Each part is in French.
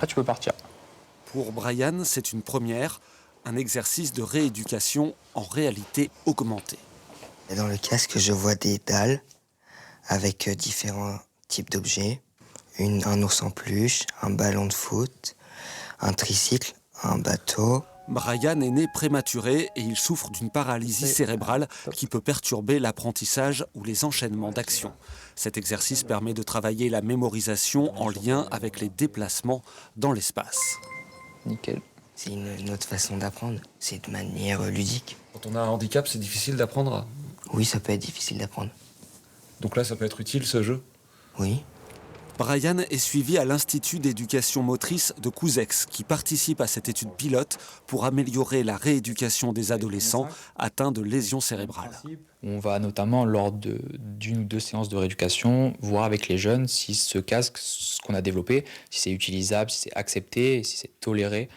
après tu peux partir. Pour Brian, c'est une première, un exercice de rééducation en réalité augmentée. Dans le casque, je vois des dalles avec différents types d'objets. Un ours en peluche, un ballon de foot, un tricycle, un bateau. Brian est né prématuré et il souffre d'une paralysie cérébrale qui peut perturber l'apprentissage ou les enchaînements d'actions. Cet exercice permet de travailler la mémorisation en lien avec les déplacements dans l'espace. Nickel. C'est une autre façon d'apprendre, c'est de manière ludique. Quand on a un handicap, c'est difficile d'apprendre. Oui, ça peut être difficile d'apprendre. Donc là, ça peut être utile, ce jeu. Oui. Brian est suivi à l'Institut d'éducation motrice de Couzex, qui participe à cette étude pilote pour améliorer la rééducation des adolescents atteints de lésions cérébrales. On va notamment, lors d'une ou deux séances de rééducation, voir avec les jeunes si ce casque, ce qu'on a développé, si c'est utilisable, si c'est accepté, si c'est toléré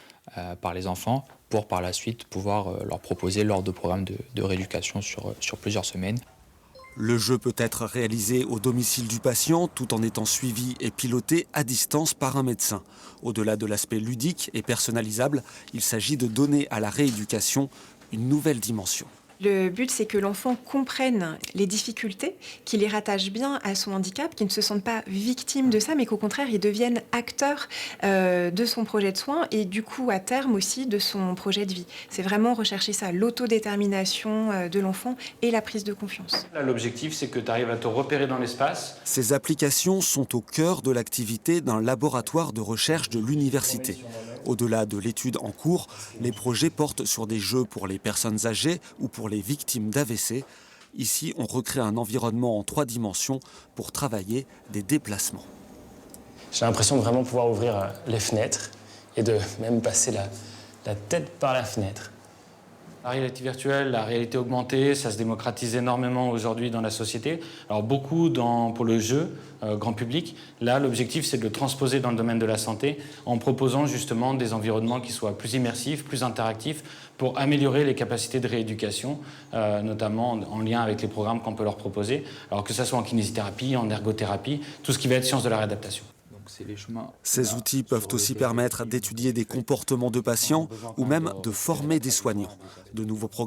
par les enfants, pour par la suite pouvoir leur proposer lors de programmes de rééducation sur plusieurs semaines. Le jeu peut être réalisé au domicile du patient tout en étant suivi et piloté à distance par un médecin. Au-delà de l'aspect ludique et personnalisable, il s'agit de donner à la rééducation une nouvelle dimension. Le but, c'est que l'enfant comprenne les difficultés, qu'il les rattache bien à son handicap, qu'il ne se sente pas victime de ça, mais qu'au contraire, il devienne acteur de son projet de soins et du coup, à terme aussi, de son projet de vie. C'est vraiment rechercher ça, l'autodétermination de l'enfant et la prise de confiance. Là, l'objectif, c'est que tu arrives à te repérer dans l'espace. Ces applications sont au cœur de l'activité d'un laboratoire de recherche de l'université. Au-delà de l'étude en cours, les projets portent sur des jeux pour les personnes âgées ou pour les victimes d'AVC. Ici, on recrée un environnement en 3 dimensions pour travailler des déplacements. J'ai l'impression de vraiment pouvoir ouvrir les fenêtres et de même passer la tête par la fenêtre. La réalité virtuelle, la réalité augmentée, ça se démocratise énormément aujourd'hui dans la société. Alors beaucoup pour le jeu, grand public. Là, l'objectif, c'est de le transposer dans le domaine de la santé en proposant justement des environnements qui soient plus immersifs, plus interactifs pour améliorer les capacités de rééducation, notamment en lien avec les programmes qu'on peut leur proposer. Alors que ça soit en kinésithérapie, en ergothérapie, tout ce qui va être sciences de la réadaptation. Ces outils peuvent aussi permettre d'étudier des comportements de patients ou même de former des soignants. De nouveaux programmes